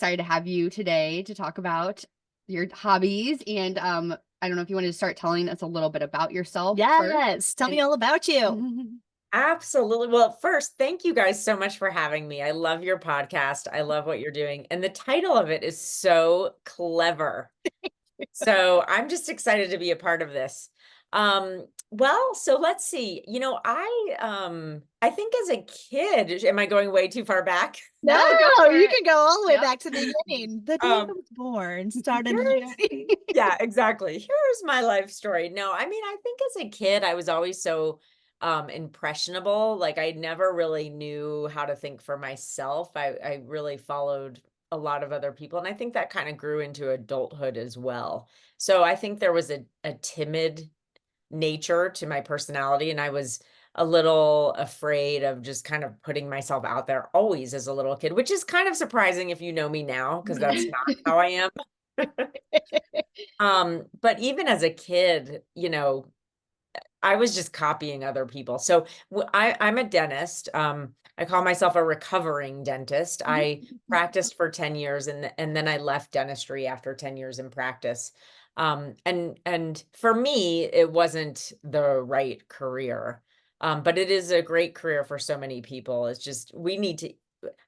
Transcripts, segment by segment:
excited to have you today to talk about your hobbies. And I don't know if you wanted to start telling us a little bit about yourself. Yes, tell me all about you. Absolutely. Well, first, thank you guys so much for having me. I love your podcast. I love what you're doing. And the title of it is so clever. So I'm just excited to be a part of this. Well, so let's see. I think as a kid, am I going way too far back? No, go for you it. can go all the way Yep. back to the beginning. The day I was born started the journey. Yeah, exactly. Here's my life story. No, I mean, I think as a kid, I was always so impressionable. Like I never really knew how to think for myself. I really followed a lot of other people. And I think that kind of grew into adulthood as well. So I think there was a timid nature to my personality. And I was a little afraid of just kind of putting myself out there always as a little kid, which is kind of surprising if you know me now, because that's not how I am. But even as a kid, I was just copying other people. So I'm a dentist. I call myself a recovering dentist. I practiced for 10 years and then I left dentistry after 10 years in practice. And for me, it wasn't the right career. But it is a great career for so many people. It's just,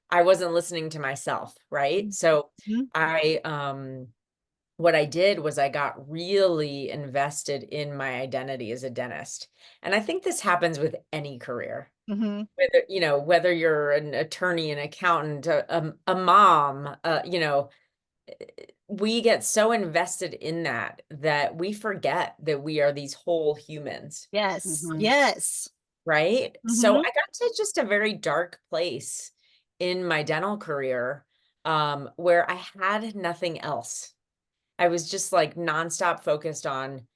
I wasn't listening to myself, right? So what I did was I got really invested in my identity as a dentist. And I think this happens with any career, whether you're an attorney, an accountant, a mom, we get so invested in that we forget that we are these whole humans. Yes, yes. Right? So I got to just a very dark place in my dental career, where I had nothing else. I was just like nonstop focused on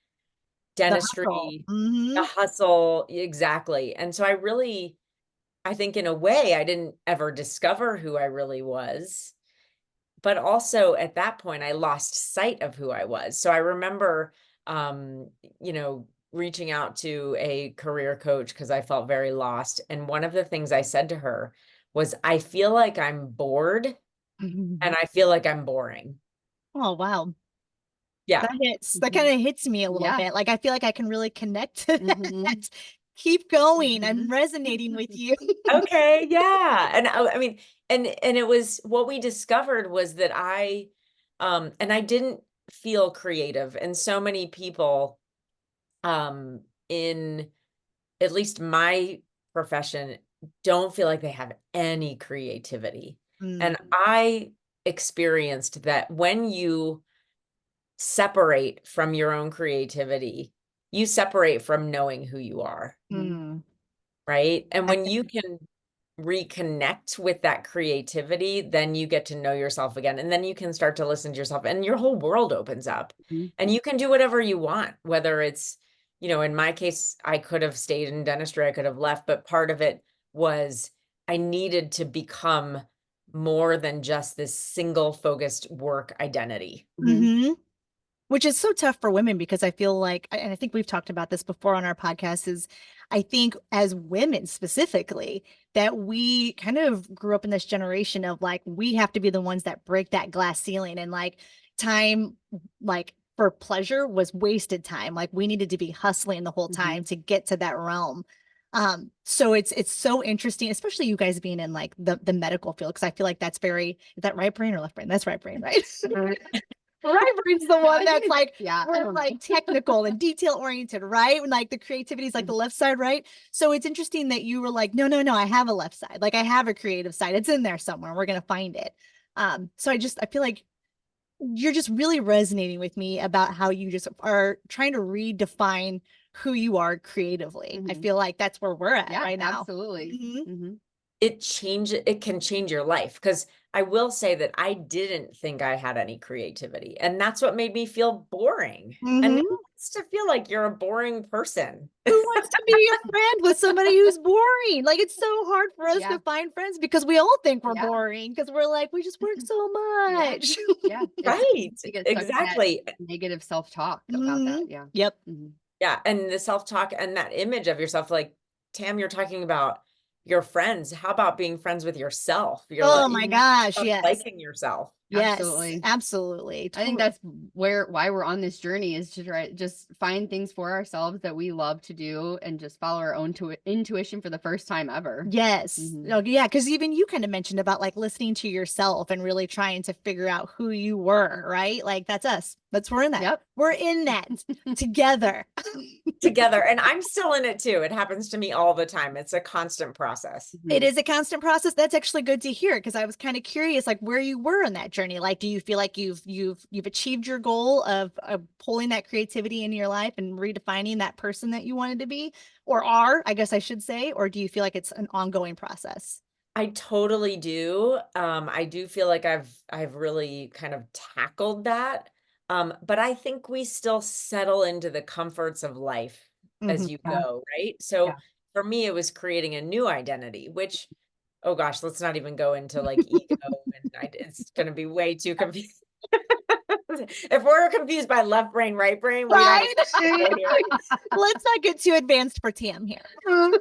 The hustle. dentistry, the hustle. Exactly. And so I think in a way, I didn't ever discover who I really was. But also at that point, I lost sight of who I was. So I remember, um, reaching out to a career coach because I felt very lost. And one of the things I said to her was, I feel like I'm bored and I feel like I'm boring. Oh, wow. Yeah. That kind of hits me a little bit. Like I feel like I can really connect to that. Keep going. I'm resonating with you. Okay. Yeah. And I mean, and it was what we discovered was that and I didn't feel creative. And so many people, in at least my profession, don't feel like they have any creativity. And I experienced that when you separate from your own creativity, you separate from knowing who you are, right? And when you can reconnect with that creativity, then you get to know yourself again. And then you can start to listen to yourself and your whole world opens up and you can do whatever you want, whether it's, in my case, I could have stayed in dentistry, I could have left, but part of it was I needed to become more than just this single focused work identity. Which is so tough for women because I feel like, and I think we've talked about this before on our podcast, is I think as women specifically, that we kind of grew up in this generation of like, we have to be the ones that break that glass ceiling, and like time, like for pleasure was wasted time. Like we needed to be hustling the whole time to get to that realm. So it's so interesting, especially you guys being in like the medical field, because I feel like that's very, is that right brain or left brain? That's right brain, right? Right brain's the one that's like, we're like technical and detail oriented, right? And like the creativity is like the left side, right? So it's interesting that you were like, no, I have a left side. Like I have a creative side. It's in there somewhere. We're gonna find it. So I feel like you're just really resonating with me about how you just are trying to redefine who you are creatively. I feel like that's where we're at right now. Absolutely. It can change your life, because I will say that I didn't think I had any creativity, and that's what made me feel boring. And who wants to feel like you're a boring person? Who wants to be a friend with somebody who's boring? Like it's so hard for us to find friends because we all think we're boring because we're like, we just work so much. Right. Exactly. Negative self-talk about that. Yeah. Yep. Yeah. And the self-talk and that image of yourself, like Tam, you're talking about your friends. How about being friends with yourself? Oh my gosh, yes. Liking yourself. Yes, Absolutely. absolutely. I think that's why we're on this journey, is to try just find things for ourselves that we love to do and just follow our own intuition for the first time ever. Yes. Mhm. Oh, yeah. Because even you kind of mentioned about like listening to yourself and really trying to figure out who you were, right? Like that's us. We're in that. Yep. We're in that together. Together. And I'm still in it too. It happens to me all the time. It's a constant process. It Mhm. is a constant process. That's actually good to hear because I was kind of curious, like where you were in that journey. Like, do you feel like you've achieved your goal of pulling that creativity into your life and redefining that person that you wanted to be, or are, I guess I should say, or do you feel like it's an ongoing process? I totally do. I do feel like I've really kind of tackled that. But I think we still settle into the comforts of life Mhm. as you Yeah. go, right? Yeah. So for me, it was creating a new identity, which, oh gosh, let's not even go into like ego, and it's going to be way too confusing. If we're confused by left brain, right brain, we don't Right? need to go here. Let's not get too advanced for Tam here. I'm more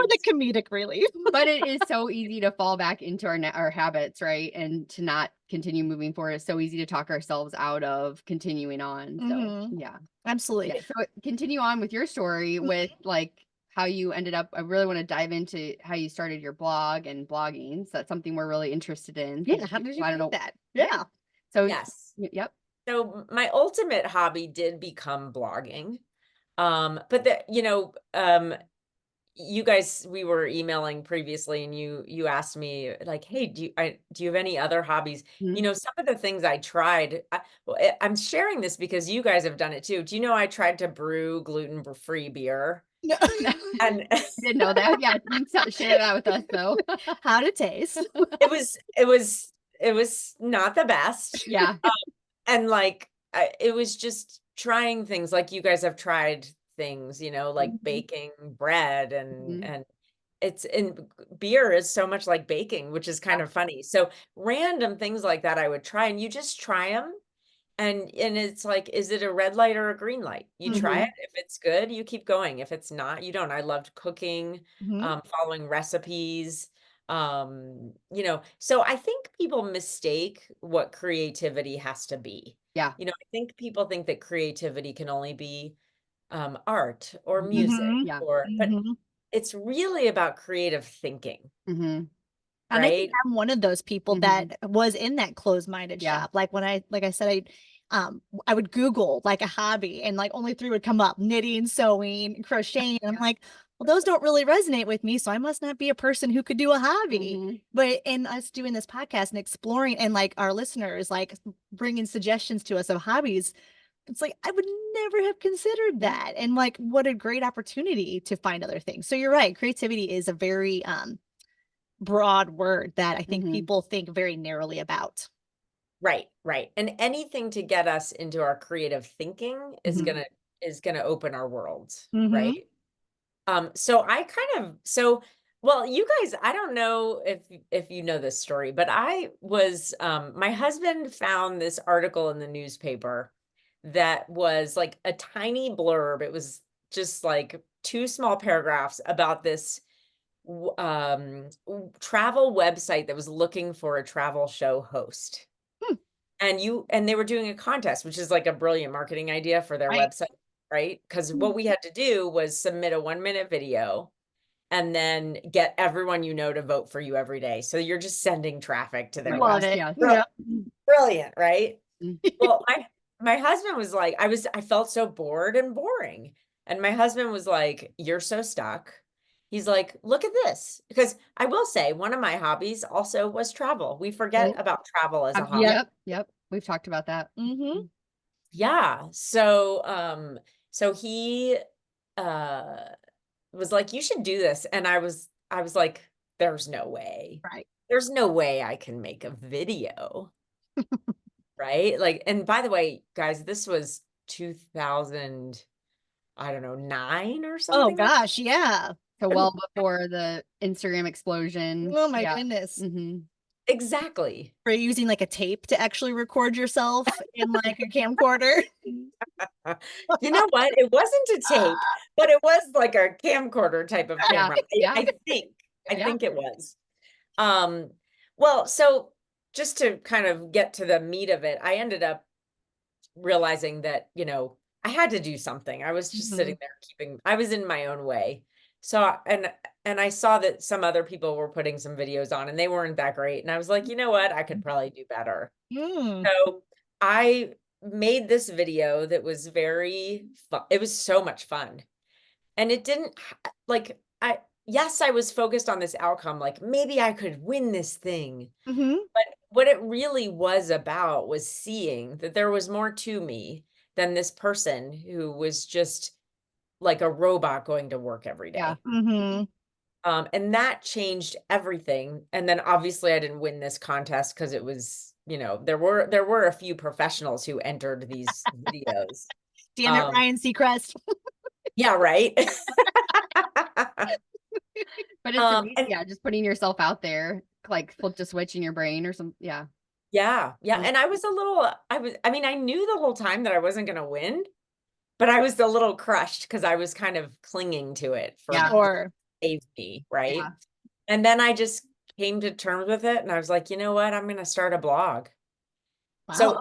Right. the comedic relief. But it is so easy to fall back into our habits, right? And to not continue moving forward. It's so easy to talk ourselves out of continuing on. So Mhm. yeah. Absolutely. Yeah. So continue on with your story with like how you ended up. I really want to dive into how you started your blog and blogging. So that's something we're really interested in. Yeah. How did you I don't do know. that? Yeah. Yeah. So Yes. yep. So my ultimate hobby did become blogging. But you guys, we were emailing previously, and you asked me like, hey, do you have any other hobbies? Mhm. Some of the things I tried, I'm sharing this because you guys have done it too. Do you know I tried to brew gluten-free beer? No. And Didn't know that. Yeah, you can share that with us though. How to taste. it was not the best. Yeah. And like it was just trying things like you guys have tried things, like Mhm. baking bread, and Mhm. and it's and beer is so much like baking, which is kind of funny. So random things like that I would try, and you just try them, and it's like, is it a red light or a green light? You try it. Mhm. If it's good, you keep going. If it's not, you don't. I loved cooking, Mhm. following recipes. So I think people mistake what creativity has to be. Yeah. I think people think that creativity can only be art or Mhm. music, Mhm. Yeah. but Mhm. it's really about creative thinking, Mhm. And I think right? I'm one of those people Mhm. that was in that closed-minded Yeah. shop. Like when like I said, I would Google like a hobby and like only three would come up: knitting, sewing, crocheting. And I'm like, well, those don't really resonate with me. So I must not be a person who could do a hobby. Mhm. But in us doing this podcast and exploring, and like our listeners, like bringing suggestions to us of hobbies, it's like I would never have considered Yeah. that. And like, what a great opportunity to find other things. So you're right. Creativity is a very, broad word that I think Mhm. people think very narrowly about. Right, right. And anything to get us into our creative thinking is Mhm. gonna open our worlds, Mm-hmm. right? Well, you guys, I don't know if you know this story, but my husband found this article in the newspaper that was like a tiny blurb. It was just like two small paragraphs about this travel website that was looking for a travel show host. Hmm. And they were doing a contest, which is like a brilliant marketing idea for their Right. website, right? Because Mhm. what we had to do was submit a 1-minute video and then get everyone to vote for you every day. So you're just sending traffic to their Right. Love website. it. Yes. Yeah. Brilliant, right? Mm. Well, my husband was like, I felt so bored and boring. And my husband was like, you're so stuck. He's like, look at this. Because I will say, one of my hobbies also was travel. We forget Oh, about travel as a hobby. yep. Yep. Yep. We've talked about that. Mm-hmm. Yeah. So he uh was like, you should do this. And I was like, there's no way. Right. There's no way I can make a video. Right? Like, and by the way, guys, this was 2000, I don't know, 9 or Oh something like gosh, yeah. So that. well before the Instagram explosion. Oh my Yeah. goodness. Hmm. Exactly. Were you using like a tape to actually record yourself in like a camcorder? You know what? It wasn't a tape, but it was like a camcorder type of Yeah. camera. Yeah. I think Yeah. it was. Um, well, so just to kind of get to the meat of it, I ended up realizing that, I had to do something. I was just sitting there I was in my own way. So, and I saw that some other people were putting some videos on and they weren't that great. And I was like, you know what? I could probably do better. Mm. So I made this video that was very fun. It was so much fun. And it didn't like, yes, I was focused on this outcome, like maybe I could win this thing. Mm-hmm. But what it really was about was seeing that there was more to me than this person who was just like a robot going to work every Yeah. day. Mm-hmm. And that changed everything. And then obviously I didn't win this contest because it was, there were a few professionals who entered these videos. Damn it, Ryan Seacrest. Yeah, right. But it's amazing, yeah, just putting yourself out there, like flip the switch in your brain or some, yeah. Yeah. And I was I knew the whole time that I wasn't going to win, but I was a little crushed because I was kind of clinging to it for Sure. save me, right? Yeah. And then I just came to terms with it and I was like, you know what? I'm going to start a blog. Wow. So,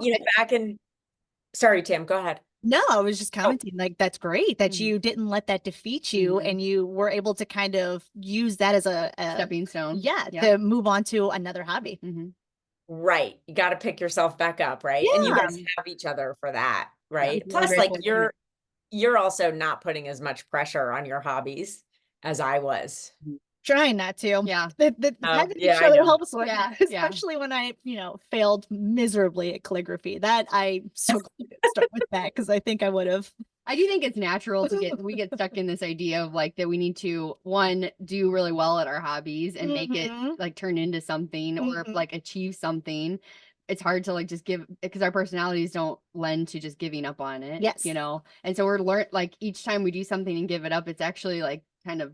sorry, Tam, go ahead. No, I was just commenting, like, that's great that Mhm. you didn't let that defeat you and you were able to kind of use that as a Stepping stone. yeah, to move on to another hobby. Right. You got to pick yourself back up, right? And you Yeah. guys have each other for that, right? Yeah, Plus, very like fortunate. you're also not putting as much pressure on your hobbies as I was. Trying not to. Yeah. Having yeah, each I other know. helps with, Yeah, especially when I, failed miserably at calligraphy. That I so glad I didn't start with that because I think I would have. I do think it's natural we get stuck in this idea of like that we need to do really well at our hobbies and make it like turn into something or like achieve something. It's hard to like just give because our personalities don't lend to just giving up on it. Yes. And so we're like each time we do something and give it up, it's actually like kind of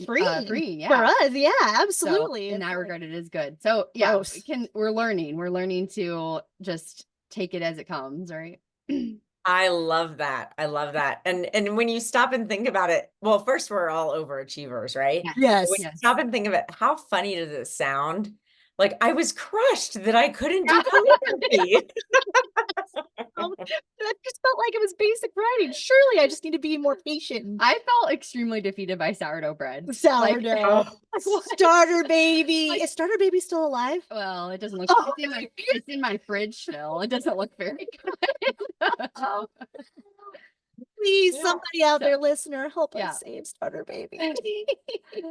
freeing, yeah. For us, yeah, So absolutely. in that regard, it is good. So yeah, we're learning to just take it as it comes, right? I love that. I love that. And when you stop and think about it, well, first we're all overachievers, right? Yes. When you stop and think of it, how funny does it sound? Like I was crushed that I couldn't do calligraphy. That just felt like it was basic writing. Surely I just need to be more patient. I felt extremely defeated by sourdough bread. Sourdough. Starter baby. Is Starter baby still alive? Well, it doesn't look it's in my fridge still. It doesn't look very good. Please, somebody out there, listener, help us save Starter baby.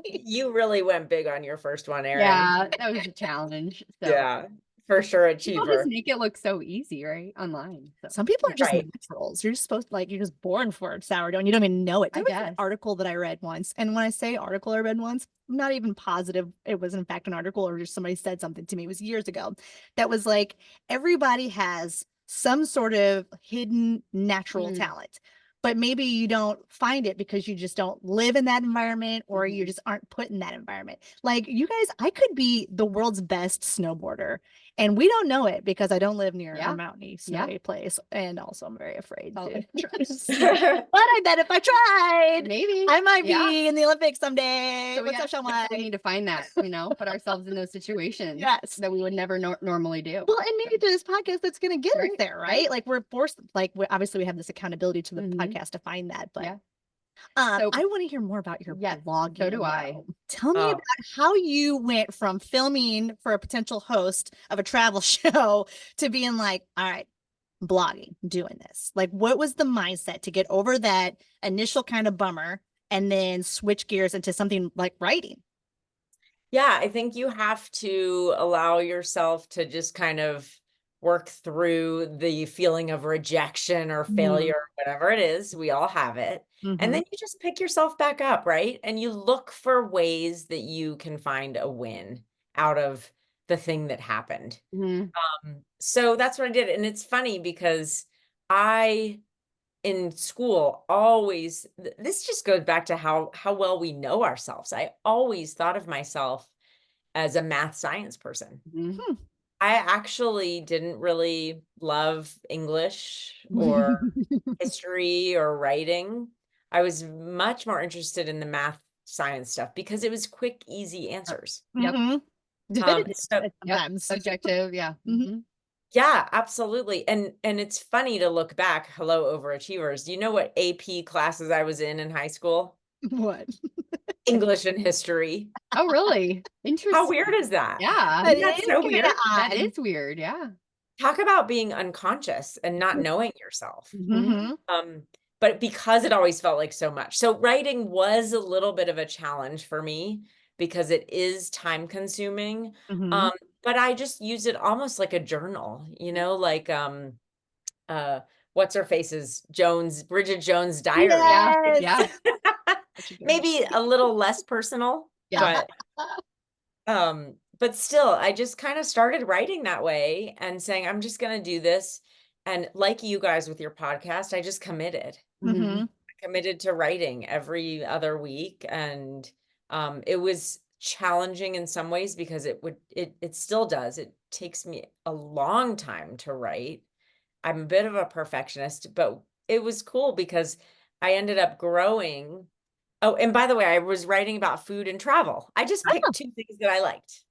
You really went big on your first one, Erin. Yeah, that was a challenge. So. Yeah, for sure, People achiever. just make it look so easy, right? Online. So. Some people are just naturals. You're just supposed to, you're just born for sourdough and you don't even know it. There was an article that I read once. And when I say article I read once, I'm not even positive it was in fact an article or just somebody said something to me. It was years ago. That was like, everybody has some sort of hidden natural talent. But maybe you don't find it because you just don't live in that environment or you just aren't put in that environment. Like you guys, I could be the world's best snowboarder and we don't know it because I don't live near a mountainy, snowy place. And also I'm very afraid to try. But I bet if I tried, maybe I might be in the Olympics someday. So we need to find that, put ourselves in those situations that we would never normally do. Well, and maybe through this podcast, that's going to get us there, right? Like we're forced, obviously we have this accountability to the podcast to find that, but I want to hear more about your vlog. So do I. Tell me about how you went from filming for a potential host of a travel show to being like, all right, blogging, doing this. Like, what was the mindset to get over that initial kind of bummer and then switch gears into something like writing? Yeah, I think you have to allow yourself to just kind of work through the feeling of rejection or failure, whatever it is. We all have it. And then you just pick yourself back up, right? And you look for ways that you can find a win out of the thing that happened. So that's what I did. And it's funny because in school always, this just goes back to how well we know ourselves. I always thought of myself as a math science person. I actually didn't really love English or history or writing. I was much more interested in the math science stuff because it was quick, easy answers. Definitive So sometimes. Subjective. Yeah. Mhm. yeah, absolutely. And it's funny to look back. Hello, overachievers. Do you know what AP classes I was in high school? What? English and history. Oh, really? Interesting. How weird is that? Yeah. That Isn't that is so kinda weird? That odd. is weird. Yeah. Talk about being unconscious and not knowing yourself. Mhm. But because it always felt like so much. So writing was a little bit of a challenge for me because it is time consuming. Mhm. But I just use it almost like a journal, like uh what's her face's Bridget Jones' diary. Yeah. Yes. Yeah. Maybe a little less personal, Yeah. but still, I just kind of started writing that way and saying, I'm just going to do this. And like you guys with your podcast, I just committed. Mhm. Committed to writing every other week. And it was challenging in some ways because it still does. It takes me a long time to write. I'm a bit of a perfectionist, but it was cool because I ended up growing. Oh, and by the way, I was writing about food and travel. I just picked two things that I liked.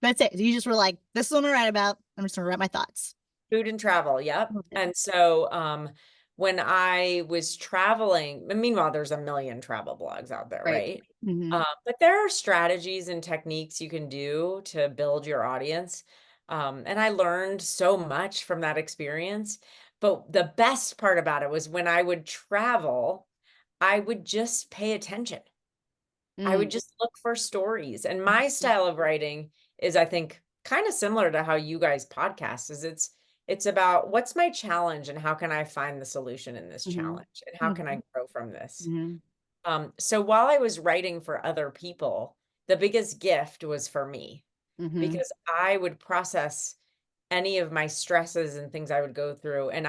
That's it. You just were like, this is what I'm gonna write about. I'm just gonna write my thoughts. Food and travel, yep. And so when I was traveling, and meanwhile, there's a million travel blogs out there, right? But there are strategies and techniques you can do to build your audience. And I learned so much from that experience. But the best part about it was when I would travel, I would just pay attention. I would just look for stories. And my style of writing is, I think, kind of similar to how you guys podcast is it's about what's my challenge and how can I find the solution in this challenge and how can I grow from this? So while I was writing for other people, the biggest gift was for me because I would process any of my stresses and things I would go through. And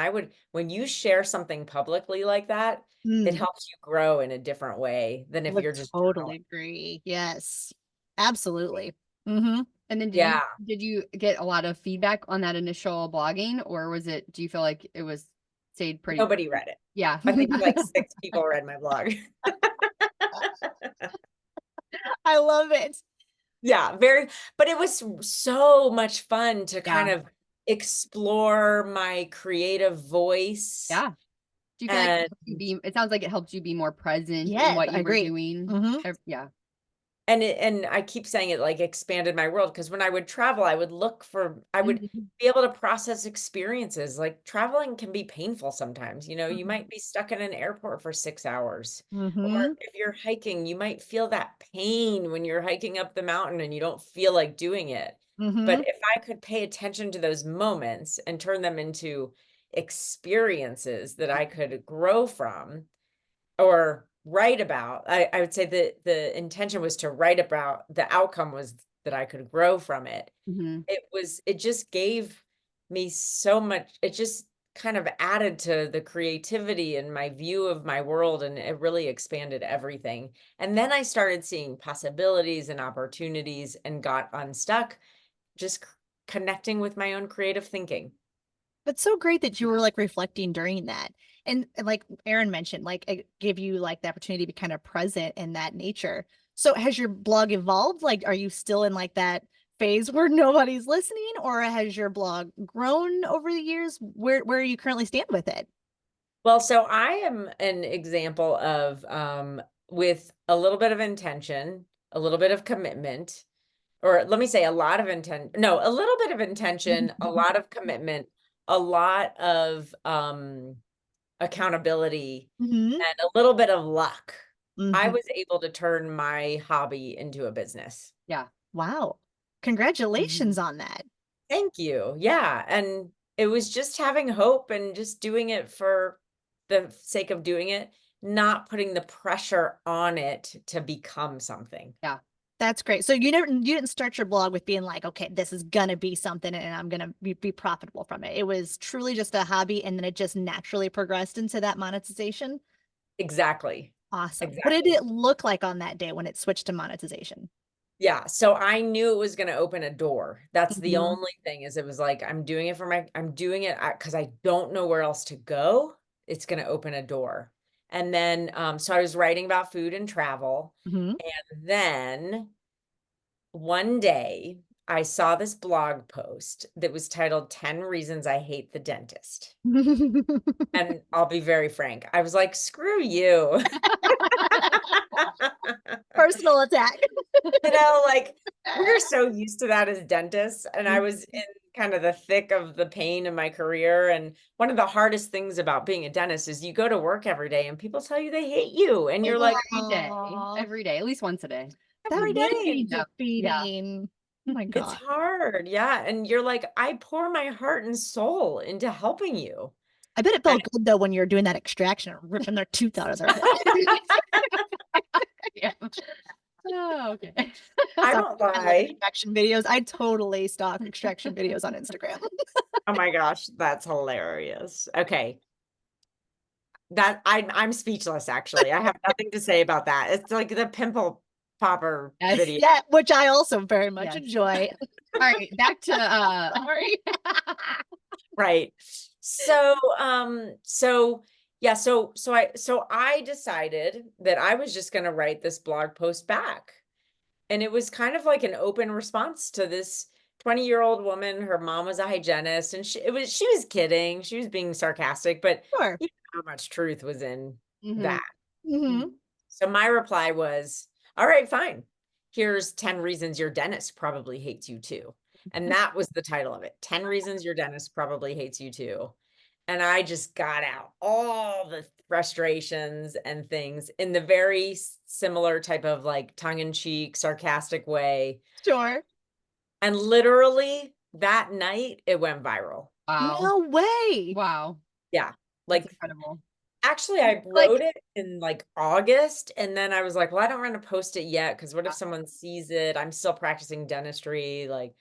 when you share something publicly like that, it helps you grow in a different way than if Would you're just totally journaling. agree. Yes. Absolutely. Mhm. And then Yeah. did you get a lot of feedback on that initial blogging, or do you feel like it was stayed pretty? Nobody read it. Yeah. I think like 6 people read my blog. I love it. Yeah, but it was so much fun to kind of explore my creative voice. Yeah. Do you feel like it sounds like it helped you be more present in what I you were agree. doing? Yeah. And I keep saying it like expanded my world because when I would travel, I would be able to process experiences. Like traveling can be painful sometimes. You might be stuck in an airport for 6 hours. Or if you're hiking, you might feel that pain when you're hiking up the mountain and you don't feel like doing it. But if I could pay attention to those moments and turn them into experiences that I could grow from, or write about, I would say that the intention was to write about, the outcome was that I could grow from it. It just gave me so much, it just kind of added to the creativity and my view of my world, and it really expanded everything. And then I started seeing possibilities and opportunities and got unstuck, just connecting with my own creative thinking. But so great that you were like reflecting during that. And like Erin mentioned, like it gave you like the opportunity to be kind of present in that nature. So has your blog evolved? Like, are you still in like that phase where nobody's listening, or has your blog grown over the years? Where you currently stand with it? Well, so I am an example of with a little bit of intention, a little bit of commitment, or let me say a lot of intent. No, a little bit of intention, a lot of commitment, a lot of accountability, Mhm. and a little bit of luck. I Mhm. was able to turn my hobby into a business. Yeah. Wow. Congratulations on that. Thank you. Yeah. And it was just having hope and just doing it for the sake of doing it, not putting the pressure on it to become something. Yeah. That's great. So you didn't start your blog with being like, okay, this is gonna be something and I'm gonna be profitable from it. It was truly just a hobby, and then it just naturally progressed into that monetization. Exactly. Awesome. What did Exactly. it look like on that day when it switched to monetization? Yeah. So I knew it was going to open a door. That's the Mhm. only thing, is it was like, I'm doing it because I don't know where else to go. It's going to open a door. And then, so I was writing about food and travel. Mhm. And then one day I saw this blog post that was titled 10 Reasons I Hate the Dentist. And I'll be very frank, I was like, screw you. Personal attack. You know, like we're so used to that as dentists. And I was in kind of the thick of the pain in my career. And one of the hardest things about being a dentist is you go to work every day and people tell you they hate you. And you're like, every day, at least once a day. That every would day. be defeating. Oh my It's God. hard. Yeah. And you're like, I pour my heart and soul into helping you. I bet it felt good though when you're doing that extraction, ripping their tooth out of their head. Yeah. Oh, okay. I won't lie. Extraction videos. I totally stalk extraction videos on Instagram. Oh my gosh, that's hilarious. Okay. That I'm speechless actually. I have nothing to say about that. It's like the pimple popper video. Yeah, which I also very much Yes. enjoy. All right, back to Sorry. Right. So I decided that I was just going to write this blog post back. And it was kind of like an open response to this 20-year-old woman. Her mom was a hygienist, and she was kidding. She was being sarcastic, but Sure. you know how much truth was in Mhm. that. Mm-hmm. So my reply was, all right, fine. Here's 10 reasons your dentist probably hates you too. And that was the title of it. 10 reasons your dentist probably hates you too. And I just got out all the frustrations and things in the very similar type of like tongue-in-cheek, sarcastic way. Sure. And literally that night it went viral. Wow. No way. Wow. Yeah. That's Like incredible. actually, I wrote it in like August, and then I was like, well, I don't want to post it yet because what if someone sees it? I'm still practicing dentistry. Like,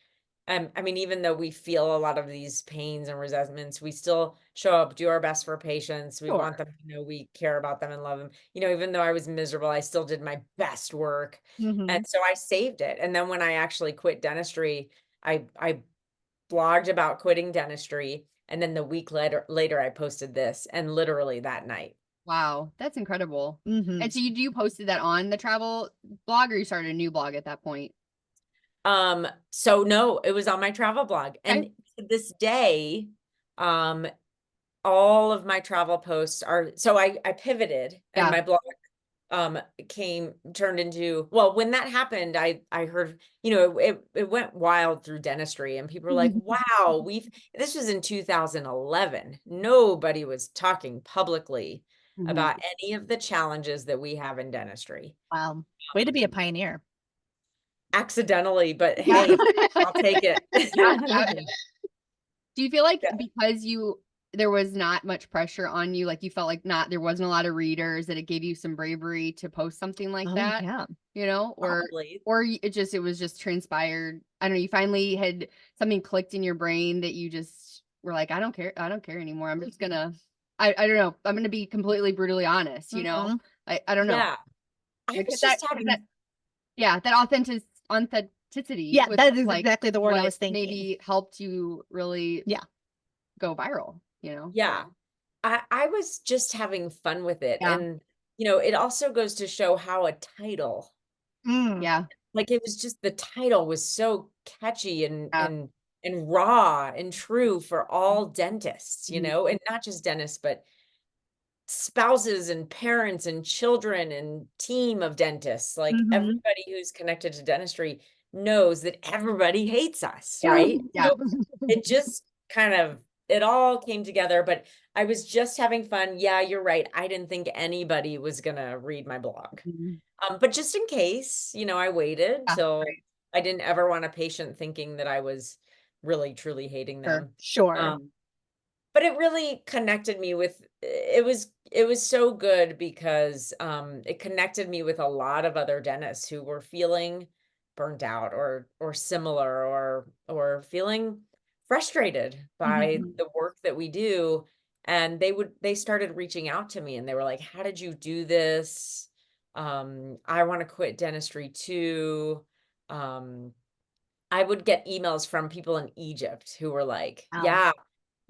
I mean, even though we feel a lot of these pains and resentments, we still show up, do our best for patients. We want them to know we care about them and love them. You know, even though I was miserable, I still did my best work. And so I saved it. And then when I actually quit dentistry, I blogged about quitting dentistry. And then the week later, I posted this, and literally that night. Wow, that's incredible. Mm-hmm. And so you posted that on the travel blog, or you started a new blog at that point? So no, it was on my travel blog. And to this day, all of my travel posts are, so I pivoted and my blog turned into, well, when that happened, I heard, you know, it went wild through dentistry, and people were like, wow, this was in 2011. Nobody was talking publicly about any of the challenges that we have in dentistry. Wow. Way to be a pioneer. Accidentally, but hey, I'll take it. Do you feel like because there was not much pressure on you, like you felt like there wasn't a lot of readers, that it gave you some bravery to post something like that? Yeah. You know, or it was just transpired. I don't know. You finally had something clicked in your brain that you just were like, I don't care anymore. I'm just gonna, I don't know. I'm gonna be completely brutally honest. You know, I don't know. Yeah. I was just having that authenticity. Yeah, that is exactly the word I was thinking. Maybe helped you really go viral, you know? Yeah. I was just having fun with it. Yeah. And, you know, it also goes to show how a title, like it was just, the title was so catchy and raw and true for all dentists, you know, and not just dentists, but spouses and parents and children and team of dentists. Like everybody who's connected to dentistry knows that everybody hates us, right? Yeah. So it just kind of, it all came together, but I was just having fun. Yeah, you're right. I didn't think anybody was gonna read my blog. But just in case, you know, I waited till I didn't ever want a patient thinking that I was really truly hating them. Sure. But it really connected me with, it was so good because it connected me with a lot of other dentists who were feeling burnt out or similar or feeling frustrated by the work that we do. And they started reaching out to me, and they were like, how did you do this? I want to quit dentistry too. I would get emails from people in Egypt who were like, yeah,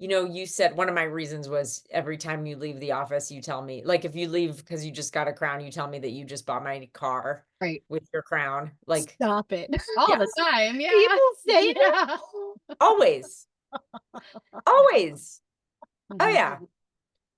you said one of my reasons was every time you leave the office, you tell me, like, if you leave because you just got a crown, you tell me that you just bought my car Right. with your crown. Like, Stop it. All the yes, time. Yeah. People say that. Yeah. always, always. Oh, Mhm. yeah.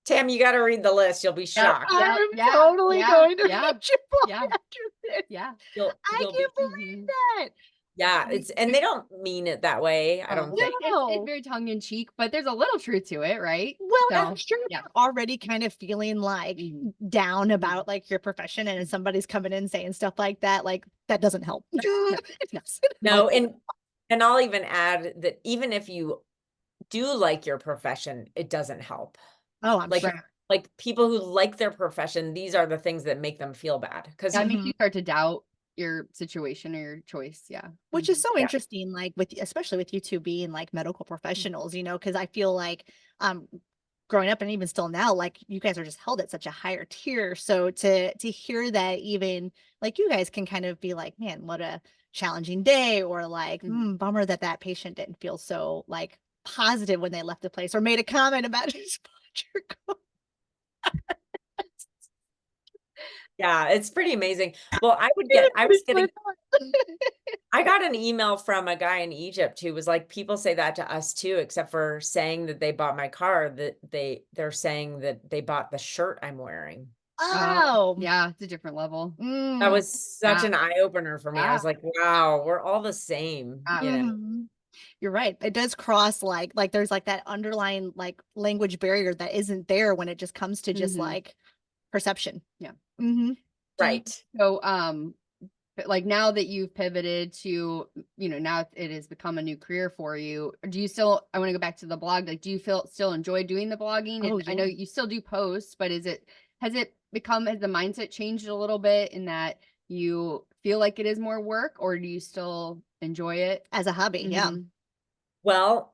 Tam, you got to read the list. You'll be Yep. shocked. Yeah. I'm Yeah. totally Yeah. going to Yeah. read your book Yeah. after this. Yeah. I You'll be, can't believe Mhm. that. yeah, and they don't mean it that way, I don't think. It's No. very tongue in cheek, but there's a little truth to it, right? Well, So, I'm sure yeah. you're already kind of feeling like Mhm. down about like your profession, and somebody's coming in saying stuff like that doesn't help. It doesn't No, help. and I'll even add that even if you do like your profession, it doesn't help. Oh, I'm Like, sure. like people who like their profession, these are the things that make them feel bad. Because That makes you start to doubt your situation or your choice. Yeah. Which is so Yeah. interesting, like especially with you two being like medical professionals, because I feel like growing up and even still now, like you guys are just held at such a higher tier. So to hear that even like you guys can kind of be like, man, what a challenging day, or like, bummer that patient didn't feel so like positive when they left the place or made a comment about his posture. Yeah, it's pretty amazing. Well, I got an email from a guy in Egypt who was like, people say that to us too, except for saying that they bought my car, that they're saying that they bought the shirt I'm wearing. Oh, yeah, it's a different level. That was such Yeah. an eye opener for me. I was like, wow, we're all the same, Mhm. You're right. It does cross like there's like that underlying like language barrier that isn't there when it just comes to just like perception. Yeah. Mm-hmm. Right. So, but like now that you've pivoted to, now it has become a new career for you, do you still, I want to go back to the blog, like, do you still enjoy doing the blogging? Oh, And I know yeah. you still do posts, but has the mindset changed a little bit in that you feel like it is more work, or do you still enjoy it? As a hobby, yeah. Well,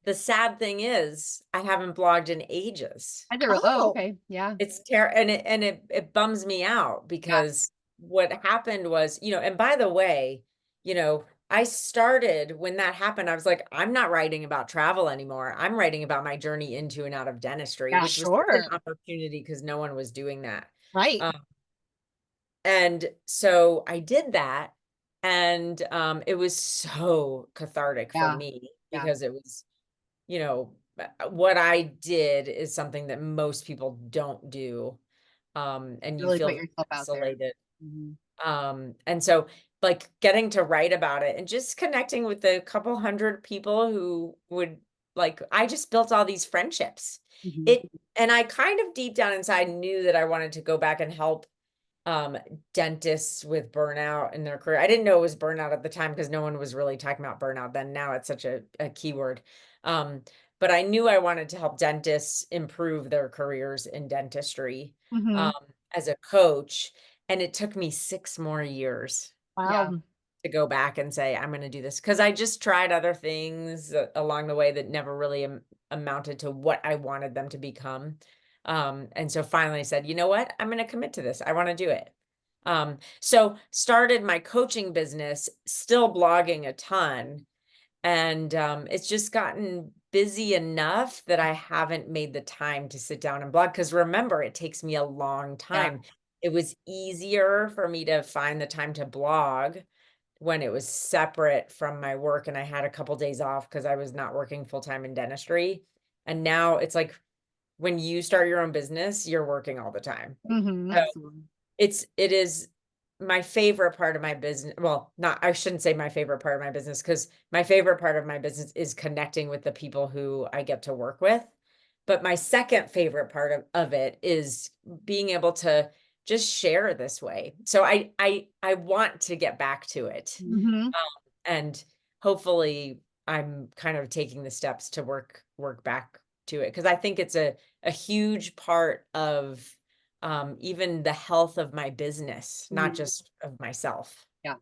the sad thing is I haven't blogged in ages. Oh, okay. Yeah. It's and it bums me out because what happened was, and by the way, I started when that happened, I was like, I'm not writing about travel anymore. I'm writing about my journey into and out of dentistry, Yeah, which was such an sure. opportunity because no one was doing that. Right. And so I did that, and it was so cathartic for Yeah. me Yeah. because it was, what I did is something that most people don't do. And you Really feel put yourself out there. isolated. And so like getting to write about it and just connecting with the couple hundred people who would I just built all these friendships. And I kind of deep down inside knew that I wanted to go back and help dentists with burnout in their career. I didn't know it was burnout at the time because no one was really talking about burnout then. Now it's such a keyword. But I knew I wanted to help dentists improve their careers in dentistry as a coach. And it took me 6 more years Wow. to go back and say, I'm going to do this. Because I just tried other things along the way that never really amounted to what I wanted them to become. And so finally I said, you know what? I'm going to commit to this. I want to do it. So started my coaching business, still blogging a ton. And it's just gotten busy enough that I haven't made the time to sit down and blog. Because remember, it takes me a long time. It was easier for me to find the time to blog when it was separate from my work and I had a couple days off because I was not working full-time in dentistry. And now it's like when you start your own business, you're working all the time. Absolutely. It is my favorite part of my business. Well, I shouldn't say my favorite part of my business, because my favorite part of my business is connecting with the people who I get to work with. But my second favorite part of it is being able to just share this way. So I want to get back to it. And hopefully I'm kind of taking the steps to work back to it. Because I think it's a huge part of even the health of my business, not just of myself. Yeah.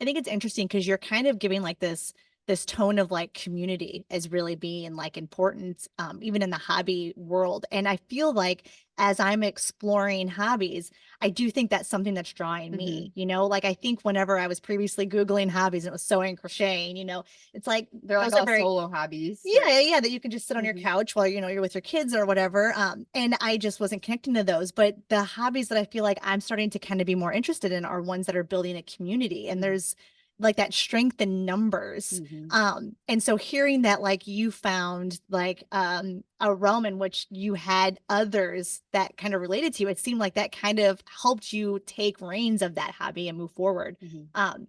I think it's interesting because you're kind of giving like this this tone of like community as really being like important, even in the hobby world. And I feel like as I'm exploring hobbies, I do think that's something that's drawing me, you know, like I think whenever I was previously Googling hobbies and it was sewing, crocheting, you know, it's like they're like those are all very solo hobbies. yeah, that you can just sit on your couch while, you know, you're with your kids or whatever. And I just wasn't connecting to those. But the hobbies that I feel like I'm starting to kind of be more interested in are ones that are building a community. And there's like that strength in numbers. And so hearing that like you found like a realm in which you had others that kind of related to you, it seemed like that kind of helped you take reins of that hobby and move forward.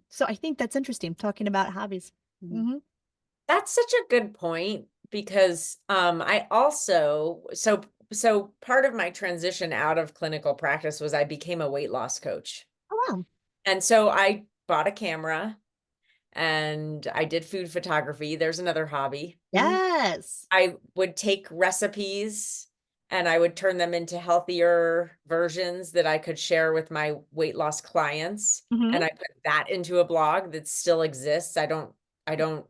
So I think that's interesting, talking about hobbies. That's such a good point, because I also, so part of my transition out of clinical practice was I became a weight loss coach. Oh, wow. And so I bought a camera and I did food photography. There's another hobby. Yes. I would take recipes and I would turn them into healthier versions that I could share with my weight loss clients. And I put that into a blog that still exists. I don't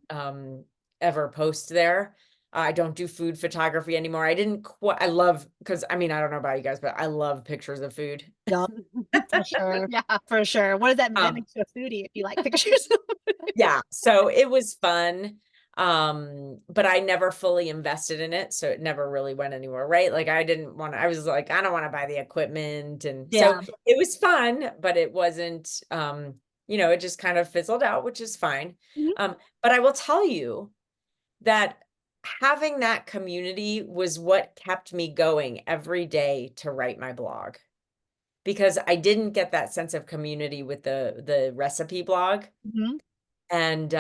ever post there. I don't do food photography anymore. I didn't quite, I love, because I mean, I don't know about you guys, but I love pictures of food. Yep, for sure. Yeah, for sure. What does that make you a foodie if you like pictures? Yeah, so it was fun. But I never fully invested in it, so it never really went anywhere, right? Like I didn't want to, I was like, I don't want to buy the equipment. And so it was fun, but it wasn't, you know, it just kind of fizzled out, which is fine. But I will tell you that having that community was what kept me going every day to write my blog, because I didn't get that sense of community with the recipe blog. And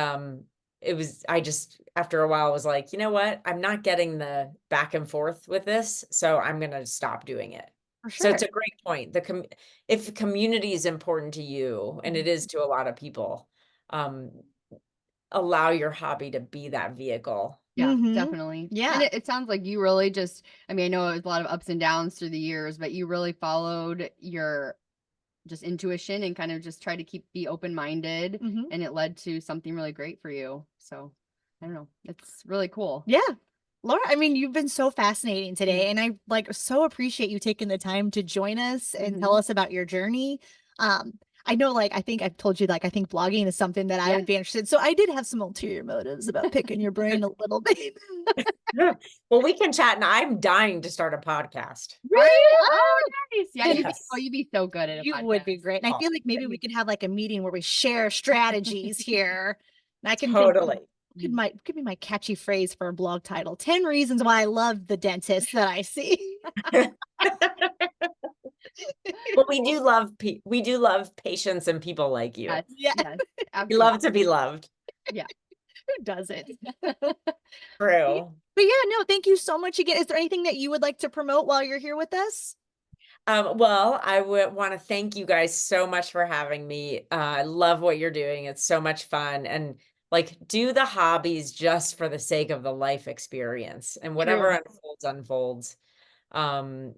it was, I just, after a while was like, you know what, I'm not getting the back and forth with this, so I'm gonna stop doing it. For So it's sure. a great point. If community is important to you, and it is to a lot of people, allow your hobby to be that vehicle. Yeah, definitely. Yeah. And it sounds like you really just, I mean, I know it was a lot of ups and downs through the years, but you really followed your just intuition and kind of just try to be open-minded, and it led to something really great for you. So I don't know, it's really cool. Yeah. Laura, I mean, you've been so fascinating today, and I like so appreciate you taking the time to join us and tell us about your journey. I know, like, I think I've told you, like, I think blogging is something that I would be interested in. So I did have some ulterior motives about picking your brain a little bit. Well, we can chat, and I'm dying to start a podcast. Really? Oh, nice. Yeah, Yes. you'd be so good at a podcast. You would be great. And I feel like maybe we could have like a meeting where we share strategies here. And I can Totally. give me my catchy phrase for a blog title: 10 reasons why I love the dentist that I see. Well, we do love patients and people like you. Yes, We love to be loved. Yeah. Who doesn't? True. But yeah, no, thank you so much again. Is there anything that you would like to promote while you're here with us? Well, I would want to thank you guys so much for having me. I love what you're doing. It's so much fun. And like, do the hobbies just for the sake of the life experience, and whatever unfolds.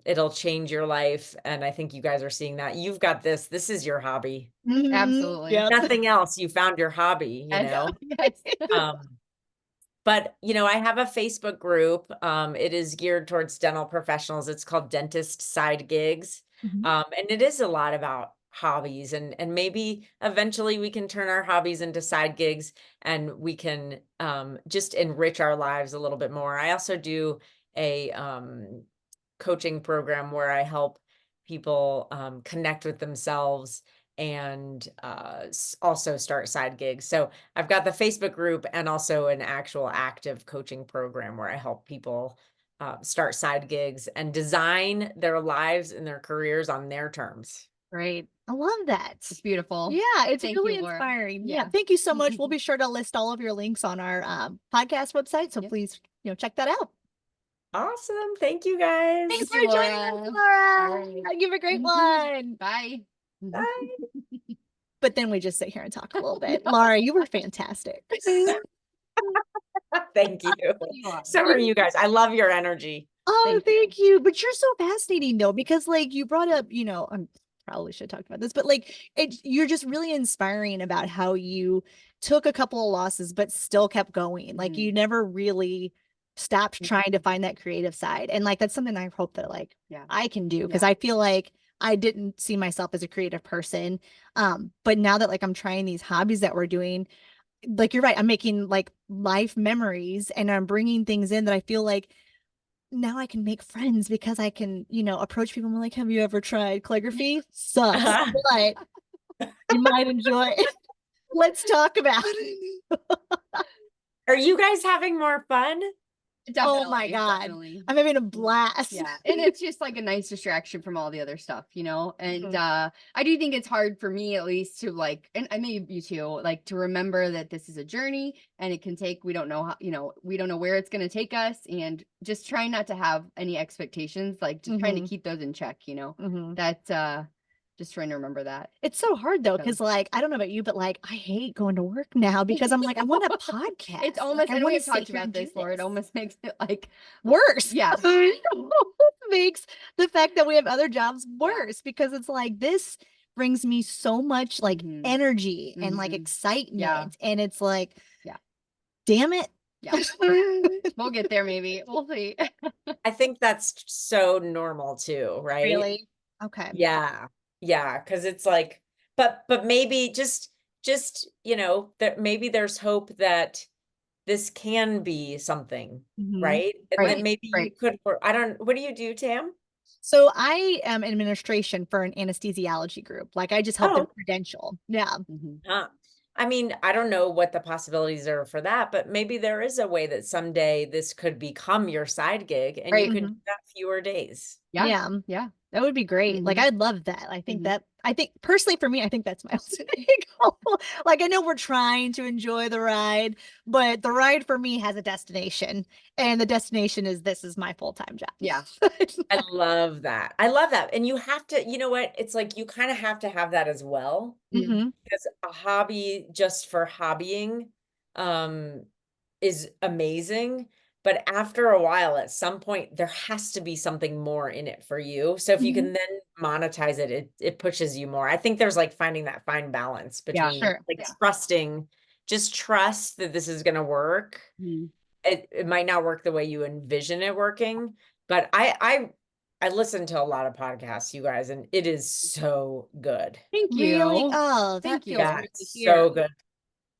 It'll change your life. And I think you guys are seeing that. You've got this is your hobby. Absolutely. Yep. Nothing else. You found your hobby, you know? But you know, I have a Facebook group. It is geared towards dental professionals. It's called Dentist Side Gigs. And it is a lot about hobbies, and maybe eventually we can turn our hobbies into side gigs, and we can just enrich our lives a little bit more. I also do a coaching program where I help people connect with themselves and also start side gigs. So I've got the Facebook group and also an actual active coaching program where I help people start side gigs and design their lives and their careers on their terms. Great. I love that. It's beautiful. Yeah, it's Thank really you, Laura. inspiring. Yeah. Thank you so much. We'll be sure to list all of your links on our podcast website. So please, check that out. Awesome. Thank you guys. Thanks for joining us, Laura. Give a great one. Bye. Bye. But then we just sit here and talk a little bit. Laura, you were fantastic. Thank you. So are you guys. I love your energy. Oh, thank you. But you're so fascinating though, because like you brought up, I'm probably should have talked about this, but like you're just really inspiring about how you took a couple of losses, but still kept going. Like you never really stopped trying to find that creative side. And like, that's something I hope that like I can do, because I feel like I didn't see myself as a creative person. But now that like I'm trying these hobbies that we're doing, like you're right, I'm making like life memories and I'm bringing things in that I feel like now I can make friends, because I can, you know, approach people and be like, have you ever tried calligraphy? Sucks, but you might enjoy it. Let's talk about it. Are you guys having more fun? Definitely, oh my God. Definitely. I'm having a blast. Yeah. And it's just like a nice distraction from all the other stuff, you know? And I do think it's hard for me at least to like, and maybe you too, like to remember that this is a journey and it can take, we don't know how, you know, we don't know where it's going to take us, and just trying not to have any expectations, like just trying to keep those in check, you know? That's just trying to remember that. It's so hard though, because like, I don't know about you, but like, I hate going to work now because I'm like, I want a podcast. It's almost, like, and I we've sit talked here about and do this, Laura, it almost makes it like worse. Yeah. Makes the fact that we have other jobs worse, because it's like, this brings me so much like energy and like excitement. And it's like, damn it. Yeah. We'll get there, maybe. We'll see. I think that's so normal too, right? Really? Okay. Yeah. Yeah. Cause it's like, but maybe just, you know, that maybe there's hope that this can be something, right? That maybe you could work. I don't, what do you do, Tam? So I am in administration for an anesthesiology group. Like I just help them credential. Yeah. I mean, I don't know what the possibilities are for that, but maybe there is a way that someday this could become your side gig and you could do that fewer days. Yeah. That would be great. Like, I'd love that. I think personally for me, I think that's my ultimate goal. Like, I know we're trying to enjoy the ride, but the ride for me has a destination, and the destination is, this is my full-time job. Yeah. I love that. I love that. And you have to, you know what? It's like, you kind of have to have that as well. Because a hobby just for hobbying, is amazing. But after a while, at some point, there has to be something more in it for you. So if you can then monetize it, it pushes you more. I think there's like finding that fine balance between like trusting, just trust that this is going to work. It might not work the way you envision it working, but I listen to a lot of podcasts, you guys, and it is so good. Thank you. Really? Oh, that feels Yeah, great to it's hear. so good.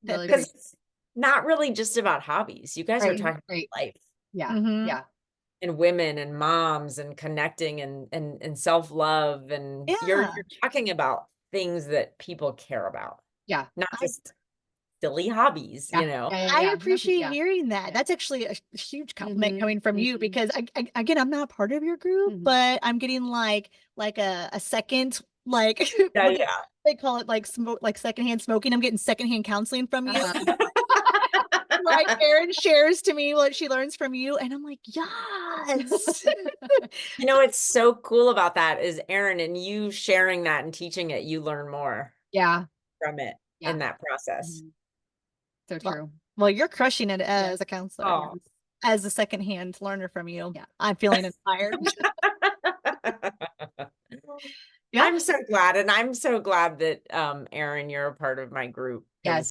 Really Because it's not really just about hobbies. You guys are talking about life. Yeah. Yeah. And women and moms and connecting and self-love. And you're talking about things that people care about. Yeah. Not just silly hobbies, you know. I appreciate hearing that. That's actually a huge compliment coming from you, because again, I'm not a part of your group, but I'm getting like a second, like they call it like smoke, like secondhand smoking. I'm getting secondhand counseling from you. Like Erin shares to me what she learns from you, and I'm like, yes. You know what's so cool about that is, Erin, and you sharing that and teaching it, you learn more from it in that process. So true. Well, you're crushing it as a counselor. As a secondhand learner from you. I'm feeling inspired. I'm so glad. And I'm so glad that, Erin, you're a part of my group. Yes.